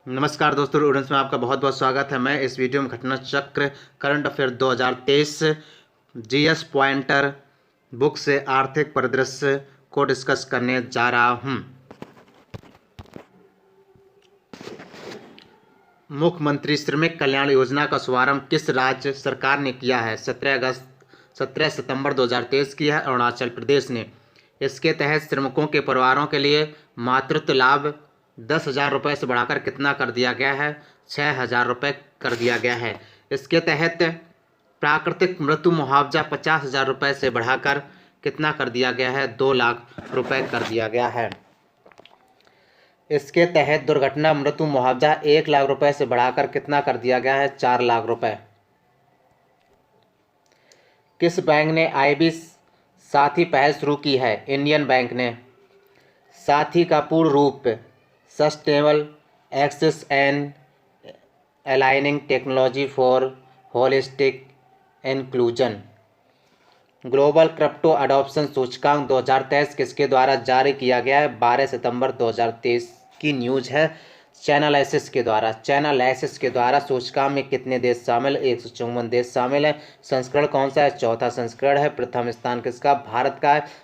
नमस्कार दोस्तों, स्टूडेंट्स में आपका बहुत बहुत स्वागत है। मैं इस वीडियो में घटना चक्र current affair 2023 GS pointer book से आर्थिक परिदृश्य को डिस्कस करने जा रहा हूं। मुख्यमंत्री श्रमिक कल्याण योजना का शुभारंभ किस राज्य सरकार ने किया है? 17 सितंबर 2023 किया है अरुणाचल प्रदेश ने। इसके तहत श्रमिकों के परिवारों के लिए मातृत्व लाभ 10,000 रुपये से बढ़ाकर कितना कर दिया गया है? 6,000 रुपये कर दिया गया है। इसके तहत प्राकृतिक मृत्यु मुआवजा 50,000 रुपये से बढ़ाकर कितना कर दिया गया है? 2 लाख रुपये कर दिया गया है। इसके तहत दुर्घटना मृत्यु मुआवजा 1 लाख रुपए से बढ़ाकर कितना कर दिया गया है? 4 लाख रुपए। किस बैंक ने IB साथी पहल शुरू की है? इंडियन बैंक ने। साथी का पूर्ण रूप sustainable access and aligning technology for holistic inclusion. Global crypto adoption सूचकांक 2023 किसके द्वारा जारी किया गया है? 12 सितंबर 2023 की न्यूज है। चैनालाइसिस के द्वारा सूचकांक में कितने देश शामिल? 154 देश शामिल है। संस्करण कौन सा है? चौथा संस्करण है। प्रथम स्थान किसका? भारत का है।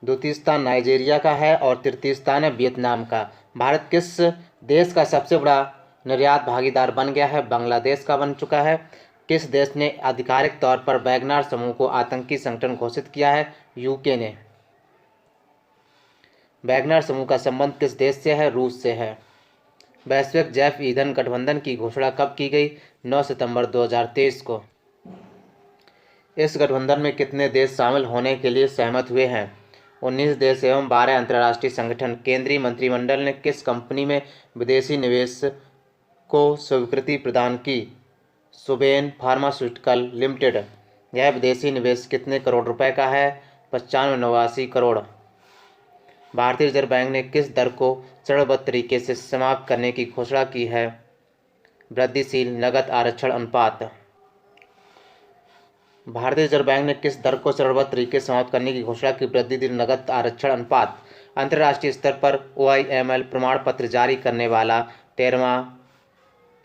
द्वितीय स्थान नाइजीरिया का है और तृतीय स्थान है वियतनाम का। भारत किस देश का सबसे बड़ा निर्यात भागीदार बन गया है? बांग्लादेश का बन चुका है। किस देश ने आधिकारिक तौर पर वैगनर समूह को आतंकी संगठन घोषित किया है? यूके ने। वैगनर समूह का संबंध किस देश से है? रूस से है। वैश्विक जैव ईंधन गठबंधन की घोषणा कब की गई? 9 सितंबर 2023 को। इस गठबंधन में कितने देश शामिल होने के लिए सहमत हुए हैं? 19 देश एवं 12 अंतर्राष्ट्रीय संगठन। केंद्रीय मंत्रिमंडल ने किस कंपनी में विदेशी निवेश को स्वीकृति प्रदान की? Suven pharmaceutical limited. यह विदेशी निवेश कितने करोड़ रुपए का है? 95 करोड़। भारतीय रिजर्व बैंक ने किस दर को चरणबद्ध तरीके से समाप्त करने की घोषणा की है? वृद्धिशील नकद आरक्षण अनुपात। भारतीय रिजर्व बैंक ने किस दर को चरणबद्ध तरीके से समाप्त करने की घोषणा की? वृद्धिशील नकद आरक्षण अनुपात। अंतर्राष्ट्रीय स्तर पर OIML प्रमाण पत्र जारी करने वाला 13वां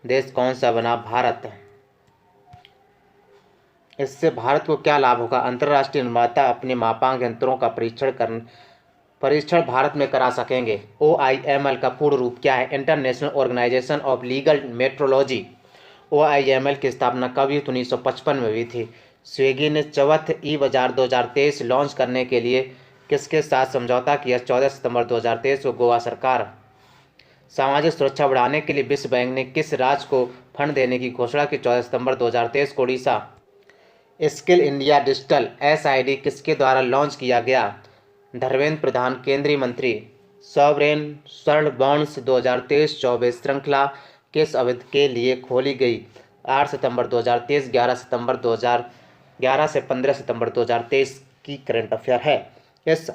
देश कौन सा बना? भारत। इससे भारत को क्या लाभ होगा? अंतर्राष्ट्रीय निर्माता अपने मापांक यंत्रों का परीक्षण भारत में करा सकेंगे। OIML का पूर्ण रूप क्या है? International Organisation of Legal Metrology. OIML की स्थापना कब हुई? 1955 में हुई थी। स्विगी ने चौथ ई बाजार 2023 लॉन्च करने के लिए किसके साथ समझौता किया? 14 सितंबर 2023 को गोवा सरकार। सामाजिक सुरक्षा बढ़ाने के लिए विश्व बैंक ने किस राज्य को फंड देने की घोषणा की? 14 सितंबर 2023 को Orissa. Skill India digital SID किसके द्वारा लॉन्च किया गया? धर्मेंद्र प्रधान केंद्रीय मंत्री। सॉवरेन स्वर्ण बॉन्ड्स 2023-24 श्रृंखला किस अवधि के लिए खोली गई? 8 सितंबर 2023, 11 से 15 सितंबर 2023 की करंट अफेयर है। इस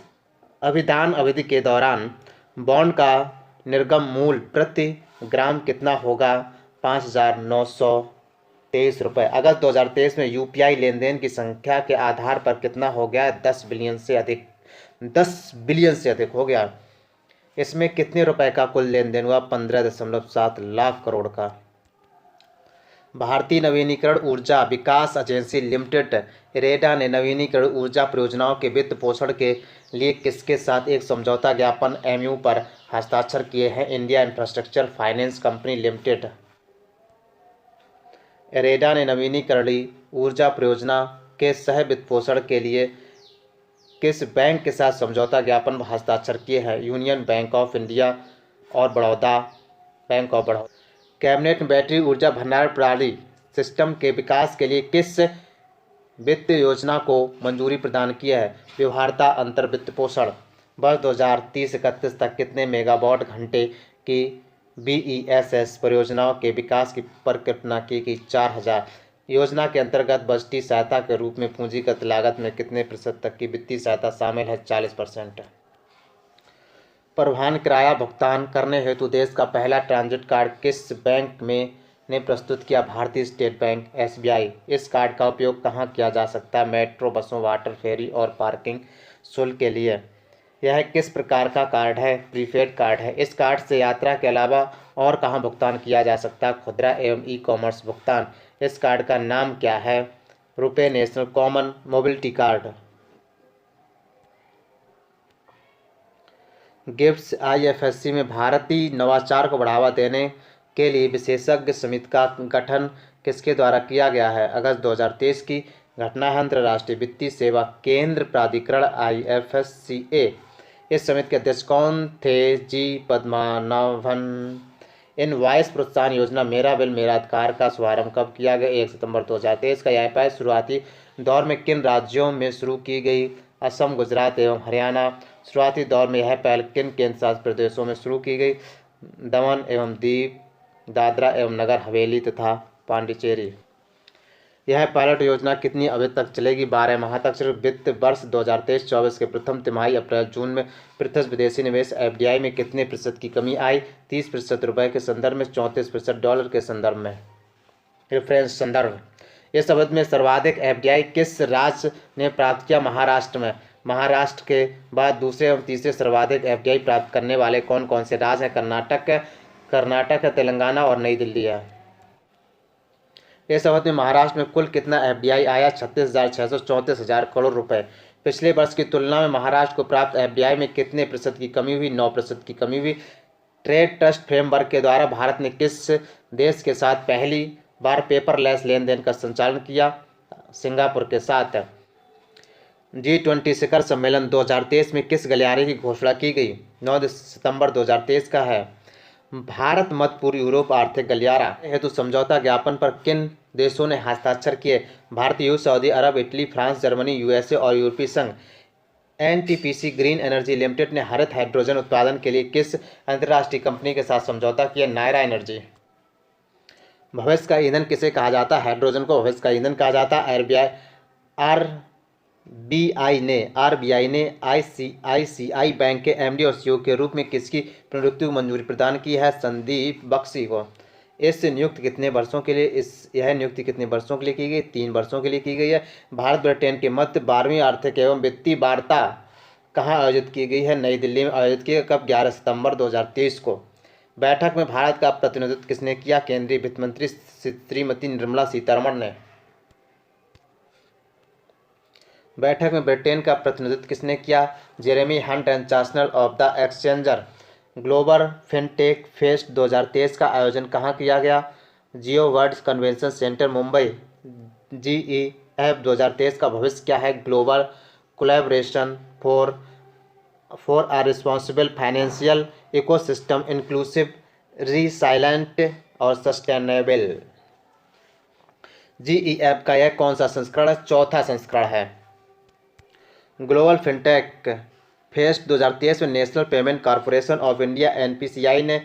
अभिदान अवधि के दौरान बॉन्ड का निर्गम मूल्य प्रति ग्राम कितना होगा? 5,923 रुपये। अगस्त 2023 में UPI लेन देन की संख्या के आधार पर कितना हो गया? 10 बिलियन से अधिक हो गया। इसमें कितने रुपए का कुल लेन देन हुआ? 15.7 लाख करोड़ का। भारतीय नवीनीकरण ऊर्जा विकास एजेंसी लिमिटेड IREDA ने नवीनीकरण ऊर्जा परियोजनाओं के वित्त पोषण के लिए किसके साथ एक समझौता ज्ञापन MOU पर हस्ताक्षर किए हैं? India infrastructure finance company limited. IREDA ने नवीनीकरणीय ऊर्जा परियोजना के सह वित्त पोषण के लिए किस बैंक के साथ समझौता ज्ञापन हस्ताक्षर किए हैं? यूनियन बैंक ऑफ इंडिया और बैंक ऑफ बड़ौदा। कैबिनेट ने बैटरी ऊर्जा भंडारण प्रणाली सिस्टम के विकास के लिए किस वित्त योजना को मंजूरी प्रदान की है? व्यवहार्यता अंतर वित्त पोषण। वर्ष 2030-31 तक कितने मेगावाट घंटे की BESS परियोजनाओं के विकास की परिकल्पना की गई? 4,000। योजना के अंतर्गत बजटीय सहायता के रूप में पूंजीगत लागत में कितने प्रतिशत तक की वित्तीय सहायता शामिल है? 40%। परिवहन किराया भुगतान करने हेतु देश का पहला ट्रांजिट कार्ड किस बैंक ने प्रस्तुत किया? भारतीय स्टेट बैंक SBI। इस कार्ड का उपयोग कहाँ किया जा सकता है? मेट्रो, बसों, वाटर फेरी और पार्किंग शुल्क के लिए। यह किस प्रकार का कार्ड है? प्रीपेड कार्ड है। इस कार्ड से यात्रा के अलावा और कहाँ भुगतान किया जा सकता है? खुदरा एवं ई कॉमर्स भुगतान। इस कार्ड का नाम क्या है? RuPay national common mobility card. Gibbs IFSC में भारतीय नवाचार को बढ़ावा देने के लिए विशेषज्ञ समिति का गठन किसके द्वारा किया गया है? अगस्त 2023 की घटना है। अंतर्राष्ट्रीय वित्तीय सेवा केंद्र प्राधिकरण IFSCA। इस समिति के अध्यक्ष कौन थे? जी पद्मनाभन। इनवॉइस प्रोत्साहन योजना मेरा बिल मेरा अधिकार का शुभारंभ कब किया गया? 1 सितंबर 2023 का। यह पहल शुरुआती दौर में किन राज्यों में शुरू की गई? असम, गुजरात एवं हरियाणा। शुरुआती दौर में यह पहल किन केंद्र शासित प्रदेशों में शुरू की गई? दमन एवं दीव, दादरा एवं नगर हवेली तथा पांडिचेरी। यह पायलट योजना कितनी अवधि तक चलेगी? 12 माह तक। सिर्फ वित्त वर्ष 2023-24 के प्रथम तिमाही अप्रैल-जून में प्रत्यक्ष विदेशी निवेश FDI में कितने प्रतिशत की कमी आई? 30% रुपये के संदर्भ में, 34% डॉलर के संदर्भ में। रेफरेंस संदर्भ। इस अवधि में सर्वाधिक FDI किस राज्य ने प्राप्त किया? महाराष्ट्र में। महाराष्ट्र के बाद दूसरे एवं तीसरे सर्वाधिक FDI प्राप्त करने वाले कौन कौन से राज्य हैं? कर्नाटक है, तेलंगाना और नई दिल्ली है। इस अवधि में महाराष्ट्र में कुल कितना FDI आया? 36,634 करोड़ रुपए। पिछले वर्ष की तुलना में महाराष्ट्र को प्राप्त FDI में कितने प्रतिशत की कमी हुई? 9% की कमी हुई। ट्रेड ट्रस्ट फ्रेमवर्क के द्वारा भारत ने किस देश के साथ पहली बार पेपरलेस लेन देन का संचालन किया? सिंगापुर के साथ। G20 शिखर सम्मेलन 2023 में किस गलियारे की घोषणा की गई? 9 सितंबर 2023 का है। भारत मध्य पूर्व यूरोप आर्थिक गलियारा हेतु समझौता ज्ञापन पर किन देशों ने हस्ताक्षर किए? भारत, यूएई, सऊदी अरब, इटली, फ्रांस, जर्मनी, USA और यूरोपीय संघ। NTPC ग्रीन एनर्जी लिमिटेड ने हरित हाइड्रोजन उत्पादन के लिए किस अंतर्राष्ट्रीय कंपनी के साथ समझौता किया? नायरा एनर्जी। भविष्य का ईंधन किसे कहा जाता है? हाइड्रोजन को भविष्य का ईंधन कहा जाता है। RBI ने ICICI बैंक के MD और CEO के रूप में किसकी प्रनियुक्ति को मंजूरी प्रदान की है? संदीप बख्शी को। यह नियुक्ति कितने वर्षों के लिए की गई? 3 वर्षों के लिए की गई है। भारत ब्रिटेन के मध्य 12वीं आर्थिक एवं वित्तीय वार्ता कहाँ आयोजित की गई है? नई दिल्ली में आयोजित की गई। कब? 11 सितंबर 2023 को। बैठक में भारत का प्रतिनिधित्व किसने किया? केंद्रीय वित्त मंत्री श्रीमती निर्मला सीतारमण ने। बैठक में ब्रिटेन का प्रतिनिधित्व किसने किया? Jeremy Hunt and chancellor of the exchequer. Global fintech fest 2023 का आयोजन कहाँ किया गया? Jio world convention centre, Mumbai. GEF 2023 का भविष्य क्या है? Global collaboration for a responsible financial ecosystem, inclusive, resilient और सस्टेनेबल। GEF का यह कौन सा संस्करण है? 4था संस्करण है। ग्लोबल फिनटेक फेस्ट 2023 में national payment corporation of India NPCI ने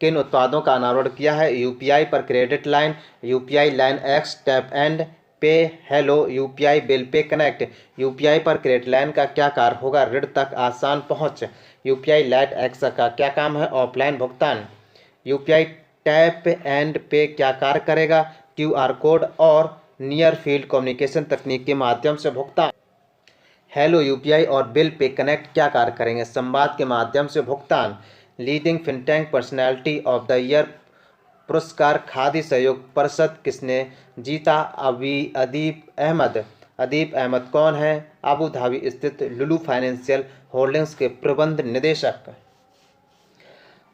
किन उत्पादों का अनावरण किया है? UPI पर credit line, UPI line X tap and pay, hello UPI bill pay connect. UPI पर क्रेडिट लाइन का क्या कार्य होगा? ऋण तक आसान पहुंच। UPI लाइट X का क्या काम है? ऑफलाइन भुगतान। UPI टैप एंड पे क्या कार्य करेगा? QR कोड और नियर फील्ड कम्युनिकेशन तकनीक के माध्यम से भुगतान। हेलो UPI और बिल पे कनेक्ट क्या कार्य करेंगे? संवाद के माध्यम से भुगतान। Leading fintech personality of the year पुरस्कार खादी सहयोग परिषद किसने जीता? अदीब अहमद कौन है? अबू धाबी स्थित लुलु फाइनेंशियल होल्डिंग्स के प्रबंध निदेशक।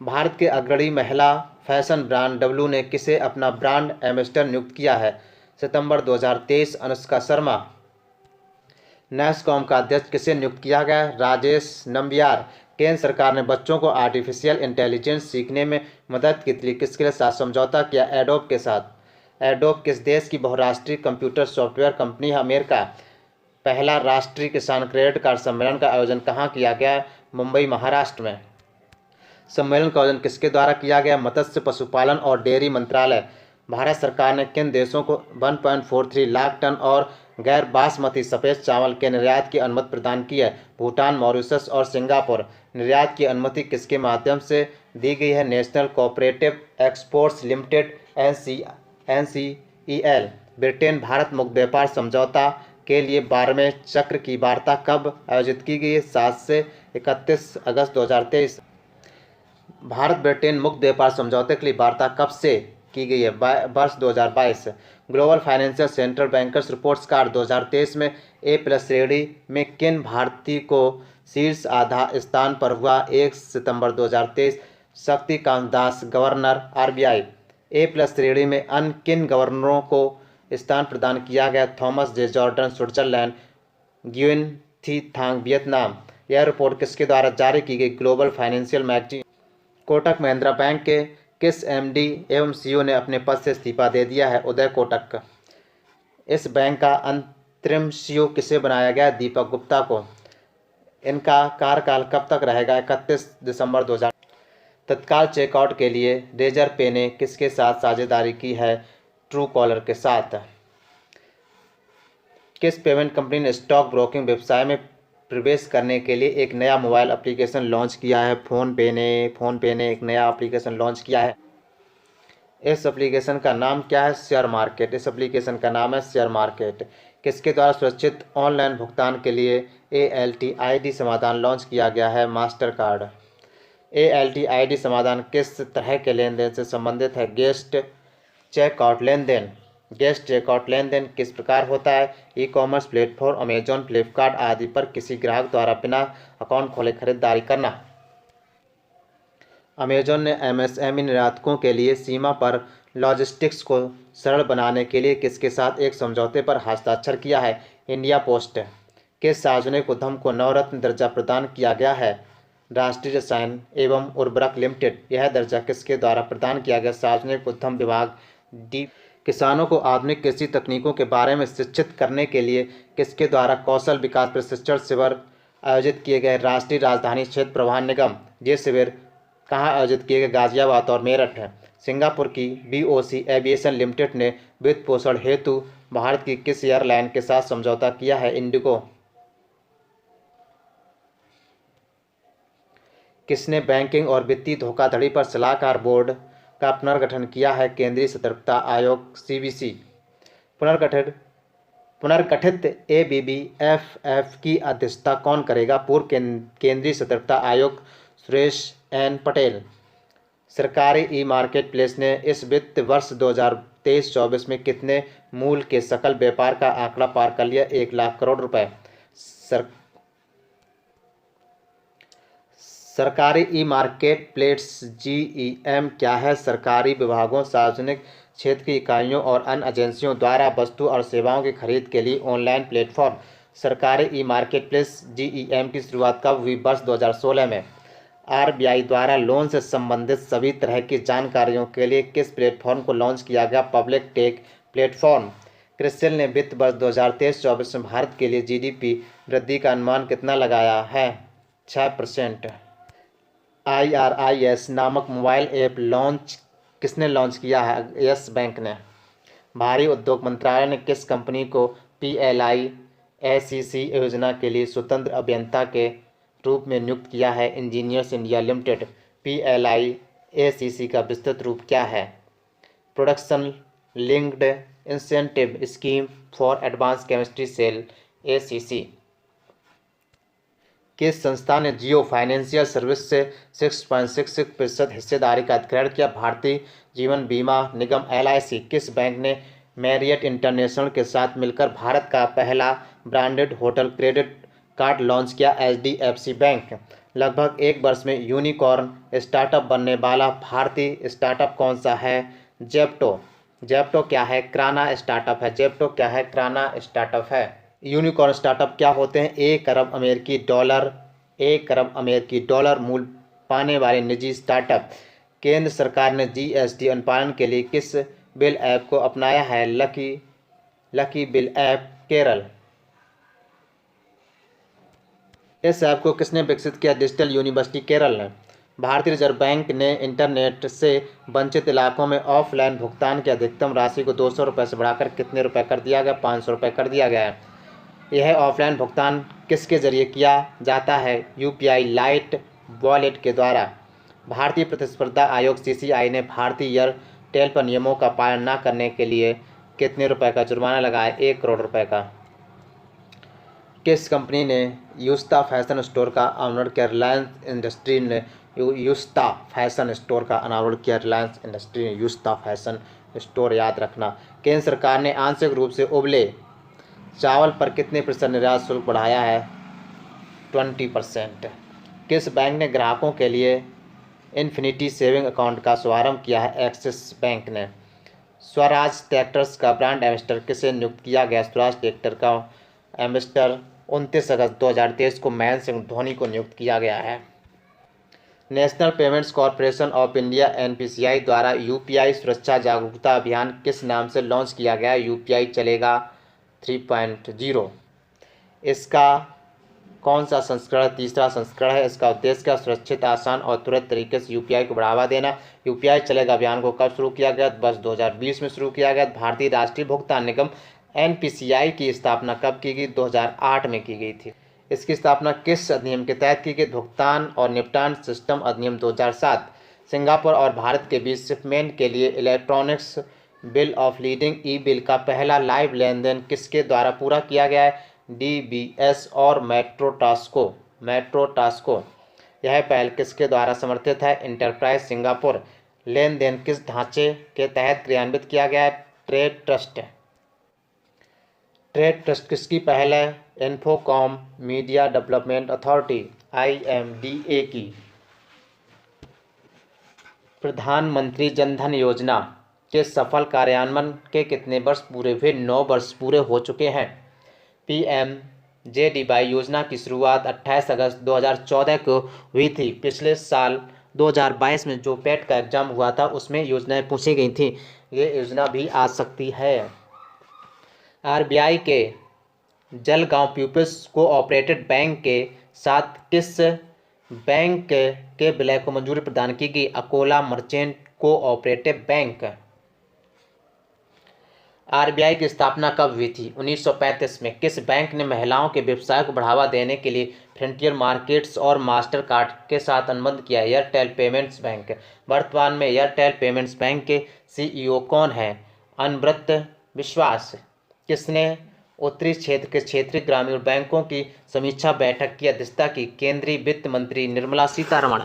भारत के अग्रणी महिला फैशन ब्रांड W ने किसे अपना ब्रांड एम्बेसडर नियुक्त किया है? सितंबर 2023 अनुष्का शर्मा। नैसकॉम का अध्यक्ष किसे नियुक्त किया गया? राजेश नंबियार। केंद्र सरकार ने बच्चों को आर्टिफिशियल इंटेलिजेंस सीखने में मदद के लिए किसके साथ समझौता किया? एडोब के साथ। एडोब किस देश की बहुराष्ट्रीय कंप्यूटर सॉफ्टवेयर कंपनी है? अमेरिका। पहला राष्ट्रीय किसान क्रेडिट कार्ड सम्मेलन का आयोजन कहाँ किया गया? मुंबई, महाराष्ट्र में। सम्मेलन का आयोजन किसके द्वारा किया गया? मत्स्य, पशुपालन और डेयरी मंत्रालय। भारत सरकार ने किन देशों को 1.43 लाख टन और गैर बासमती सफ़ेद चावल के निर्यात की अनुमति प्रदान की है? भूटान, मॉरिशस और सिंगापुर। निर्यात की अनुमति किसके माध्यम से दी गई है? National cooperative exports limited NCEL। Britain Bharat मुक्त व्यापार समझौता के लिए 12वें चक्र की वार्ता कब आयोजित की गई? 7 से 31 अगस्त 2023। भारत ब्रिटेन मुक्त व्यापार समझौते के लिए वार्ता कब से की गई है? वर्ष 2022। Global financial central bankers reports card 2023 में A+ श्रेणी में किन भारतीय को शीर्ष आधा स्थान पर हुआ? 1 सितंबर 2023। Shaktikanta Das, governor RBI। A+ श्रेणी में अन्य किन गवर्नरों को स्थान प्रदान किया गया? थॉमस जे जॉर्डन स्विट्जरलैंड, ग्युइन थी थांग वियतनाम। यह रिपोर्ट किसके द्वारा जारी की गई? Global financial magazine. Kotak Mahindra bank के किस MD एवं CEO ने अपने पद से इस्तीफा दे दिया है? उदय कोटक। इस बैंक का अंतरिम CEO किसे बनाया गया? दीपक गुप्ता को। इनका कार्यकाल कब तक रहेगा? 31 दिसंबर 2000। तत्काल चेकआउट के लिए रेजरपे ने किसके साथ साझेदारी की है? ट्रू कॉलर के साथ। किस पेमेंट कंपनी ने स्टॉक ब्रोकिंग व्यवसाय में प्रवेश करने के लिए एक नया मोबाइल एप्लीकेशन लॉन्च किया है? फोनपे ने एक नया एप्लीकेशन लॉन्च किया है। इस एप्लीकेशन का नाम क्या है? Share market. इस एप्लीकेशन का नाम है शेयर मार्केट। किसके द्वारा सुरक्षित ऑनलाइन भुगतान के लिए ALTID समाधान लॉन्च किया गया है? Master card. ALTID समाधान किस तरह के लेन देन से संबंधित है? गेस्ट चेकआउट लेन देन। गेस्ट चेकआउट लेन देन किस प्रकार होता है? ई-कॉमर्स प्लेटफॉर्म अमेजॉन, फ्लिपकार्ट आदि पर किसी ग्राहक द्वारा बिना अकाउंट खोले खरीदारी करना। अमेजॉन ने MSME निर्यातकों के लिए सीमा पर लॉजिस्टिक्स को सरल बनाने के लिए किसके साथ एक समझौते पर हस्ताक्षर किया है? India post. किस सार्वजनिक उद्यम को नवरत्न दर्जा प्रदान किया गया है? राष्ट्रीय रसायन एवं उर्वरक लिमिटेड। यह दर्जा किसके द्वारा प्रदान किया गया? सार्वजनिक उद्यम विभाग डी। किसानों को आधुनिक कृषि तकनीकों के बारे में शिक्षित करने के लिए किसके द्वारा कौशल विकास प्रशिक्षण शिविर आयोजित किए गए? राष्ट्रीय राजधानी क्षेत्र परिवहन निगम। ये शिविर कहाँ आयोजित किए गए? गाजियाबाद और मेरठ है। सिंगापुर की BOC एविएशन लिमिटेड ने वित्त पोषण हेतु भारत की किस एयरलाइन के साथ समझौता किया है? इंडिगो। किसने बैंकिंग और वित्तीय धोखाधड़ी पर सलाहकार बोर्ड का पुनर्गठन किया है? केंद्रीय सतर्कता आयोग CBC। पुनर्गठित ABBFF की अध्यक्षता कौन करेगा? पूर्व केंद्रीय सतर्कता आयोग सुरेश N पटेल। सरकारी ई-मार्केट प्लेस ने इस वित्त वर्ष 2023-24 में कितने मूल्य के सकल व्यापार का आंकड़ा पार कर लिया? 1 लाख करोड़ रुपए। सरकारी ई-मार्केट प्लेस GEM क्या है? सरकारी विभागों, सार्वजनिक क्षेत्र की इकाइयों और अन्य एजेंसियों द्वारा वस्तु और सेवाओं की खरीद के लिए ऑनलाइन प्लेटफॉर्म। सरकारी ई-मार्केट प्लेस GEM की शुरुआत कब हुई? वर्ष 2016 में। RBI द्वारा लोन से संबंधित सभी तरह की जानकारियों के लिए किस प्लेटफॉर्म को लॉन्च किया गया? Public take platform. क्रिसिल ने वित्त वर्ष 2023-24 में भारत के लिए GDP वृद्धि का अनुमान कितना लगाया है? 6%। IRIS नामक मोबाइल ऐप किसने लॉन्च किया है? यस बैंक ने। भारी उद्योग मंत्रालय ने किस कंपनी को PLI SCC योजना के लिए स्वतंत्र अभियंता के रूप में नियुक्त किया है? Engineers India Limited. PLI SCC का विस्तृत रूप क्या है? Production linked incentive scheme for advance chemistry cell ACC। किस संस्था ने जियो फाइनेंशियल सर्विस से 6.66% हिस्सेदारी का अधिग्रहण किया? भारतीय जीवन बीमा निगम LIC। किस बैंक ने मैरियट इंटरनेशनल के साथ मिलकर भारत का पहला branded hotel credit card launch किया? HDFC bank. लगभग 1 वर्ष में यूनिकॉर्न स्टार्टअप बनने वाला भारतीय स्टार्टअप कौन सा है? जेप्टो। जेप्टो क्या है? क्राना स्टार्टअप है। जेप्टो क्या है? क्राना स्टार्टअप है। यूनिकॉर्न स्टार्टअप क्या होते हैं? 1 अरब अमेरिकी डॉलर मूल्य पाने वाले निजी स्टार्टअप। केंद्र सरकार ने GST अनुपालन के लिए किस बिल ऐप को अपनाया है? Lucky bill app Kerala. इस ऐप को किसने विकसित किया? डिजिटल यूनिवर्सिटी केरल ने। भारतीय रिजर्व बैंक ने इंटरनेट से वंचित इलाकों में ऑफलाइन भुगतान की अधिकतम राशि को 200 रुपये से बढ़ाकर कितने रुपये कर दिया गया? 500 रुपये कर दिया गया है। यह ऑफलाइन भुगतान किसके जरिए किया जाता है? UPI लाइट वॉलेट के द्वारा। भारतीय प्रतिस्पर्धा आयोग CCI ने भारतीय एयरटेल पर नियमों का पालन न करने के लिए कितने रुपए का जुर्माना लगाया? 1 करोड़ रुपए का। किस कंपनी ने यूस्ता फैशन स्टोर का ऑनर किया? रिलायंस इंडस्ट्री ने युस्ता फैशन स्टोर का अनावरण किया। रिलायंस इंडस्ट्री ने युस्ता फैशन स्टोर याद रखना। केंद्र सरकार ने आंशिक रूप से उबले चावल पर कितने प्रतिशत निर्यात शुल्क बढ़ाया है? 20%। किस बैंक ने ग्राहकों के लिए इन्फिनिटी सेविंग अकाउंट का शुभारंभ किया है? एक्सिस बैंक ने। स्वराज ट्रैक्टर्स का ब्रांड एम्बेसडर किसे नियुक्त किया गया? स्वराज ट्रैक्टर का एम्बेसडर 29 अगस्त 2023 को महेंद्र सिंह धोनी को नियुक्त किया गया है। National payments corporation of India (NPCI) द्वारा यूपीआई सुरक्षा जागरूकता अभियान किस नाम से लॉन्च किया गया? यूपीआई चलेगा 3.0। इसका कौन सा संस्करण तीसरा संस्करण है? इसका उद्देश्य क्या? सुरक्षित, आसान और तुरंत तरीके से यूपीआई को बढ़ावा देना। यूपीआई चलेगा अभियान को कब शुरू किया गया? वर्ष 2020 में शुरू किया गया। भारतीय राष्ट्रीय भुगतान निगम (NPCI) की स्थापना कब की गई? 2008 में की गई थी। इसकी स्थापना किस अधिनियम के तहत की गई? भुगतान और निपटान सिस्टम अधिनियम 2007। सिंगापुर और भारत के बीच शिपमेंट के लिए इलेक्ट्रॉनिक्स बिल ऑफ लीडिंग ई-बिल का पहला लाइव लेन देन किसके द्वारा पूरा किया गया है? DBS और मेट्रो टास्को। यह पहल किसके द्वारा समर्थित है? Enterprise Singapore. लेन देन किस ढांचे के तहत क्रियान्वित किया गया है? ट्रेड ट्रस्ट किसकी पहल है? Infocom media development authority IMDA की। प्रधानमंत्री जनधन योजना के सफल कार्यान्वयन के कितने वर्ष पूरे हुए? 9 वर्ष पूरे हो चुके हैं। PMJDY योजना की शुरुआत 28 अगस्त 2014 को हुई थी। पिछले साल 2022 में जो पेट का एग्जाम हुआ था उसमें योजनाएं पूछी गई थी। ये योजना भी आ सकती है। RBI के जलगांव पीपल्स कोऑपरेटिव बैंक के साथ किस बैंक के विलय को मंजूरी प्रदान की गई? Akola merchant cooperative bank. RBI की स्थापना कब हुई थी? 1935 में। किस बैंक ने महिलाओं के व्यवसाय को बढ़ावा देने के लिए फ्रंटियर मार्केट्स और मास्टर कार्ड के साथ अनुबंध किया? Airtel payments bank. वर्तमान में एयरटेल पेमेंट्स बैंक के CEO कौन है? अनवृत विश्वास। किसने उत्तरी क्षेत्र के क्षेत्रीय ग्रामीण बैंकों की समीक्षा बैठक की अध्यक्षता की? केंद्रीय वित्त मंत्री निर्मला सीतारमण।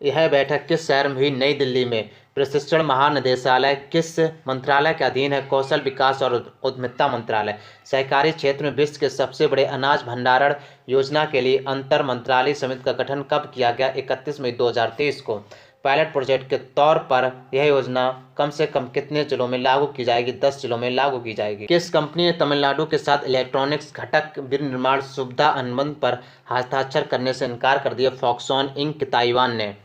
यह बैठक किस शहर में हुई? नई दिल्ली में। प्रशिक्षण महानिदेशालय किस मंत्रालय के अधीन है? कौशल विकास और उद्यमिता मंत्रालय। सहकारी क्षेत्र में विश्व के सबसे बड़े अनाज भंडारण योजना के लिए अंतर मंत्रालय समिति का गठन कब किया गया? 31 मई 2023 को। पायलट प्रोजेक्ट के तौर पर यह योजना कम से कम कितने जिलों में लागू की जाएगी? 10 जिलों में लागू की जाएगी। किस कंपनी ने तमिलनाडु के साथ इलेक्ट्रॉनिक्स घटक विनिर्माण सुविधा अनुबंध पर हस्ताक्षर करने से इनकार कर दिया? फॉक्सकॉन इंक ताइवान ने।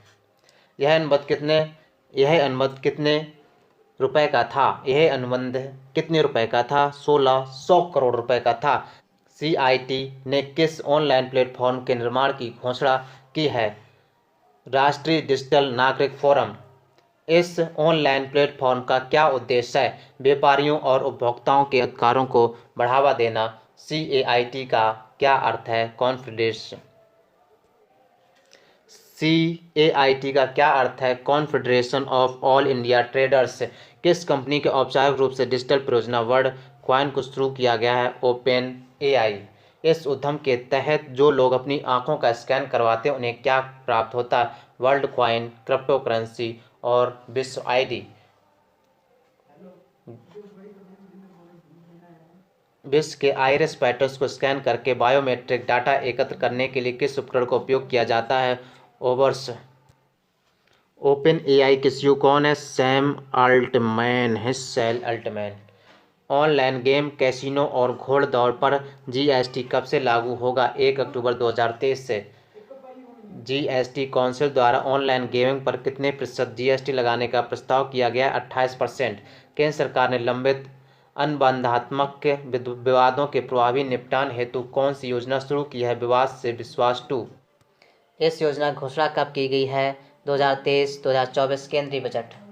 यह अनुबंध कितने रुपए का था? यह अनुबंध कितने रुपए का था? 1600 करोड़ रुपए का था। CIT ने किस ऑनलाइन प्लेटफॉर्म के निर्माण की घोषणा की है? राष्ट्रीय डिजिटल नागरिक फोरम। इस ऑनलाइन प्लेटफॉर्म का क्या उद्देश्य है? व्यापारियों और उपभोक्ताओं के अधिकारों को बढ़ावा देना। CAIT का क्या अर्थ है? कॉन्फेडरेशन। CAIT का क्या अर्थ है? Confederation of all India traders. किस कंपनी के औपचारिक रूप से डिजिटल परियोजना वर्ल्ड कॉइन को शुरू किया गया है? OpenAI। इस उद्यम के तहत जो लोग अपनी आंखों का स्कैन करवाते हैं उन्हें क्या प्राप्त होता है? वर्ल्ड कॉइन, क्रिप्टो करेंसी और विश्व ID। विश्व के आइरिस पैटर्न्स को स्कैन करके बायोमेट्रिक डाटा एकत्र करने के लिए किस उपकरण का उपयोग किया जाता है? ओवर्स। OpenAI के CEO कौन है? Sam Altman. Online game, casino और घोड़दौड़ पर GST कब से लागू होगा? 1 अक्टूबर 2023 से। GST काउंसिल द्वारा ऑनलाइन गेमिंग पर कितने प्रतिशत GST लगाने का प्रस्ताव किया गया? 28%। केंद्र सरकार ने लंबित अनुबंधात्मक विवादों के प्रभावी निपटान हेतु कौन सी योजना शुरू की है? विवाद से विश्वास 2। इस योजना की घोषणा कब की गई है? 2023-2024 केंद्रीय बजट।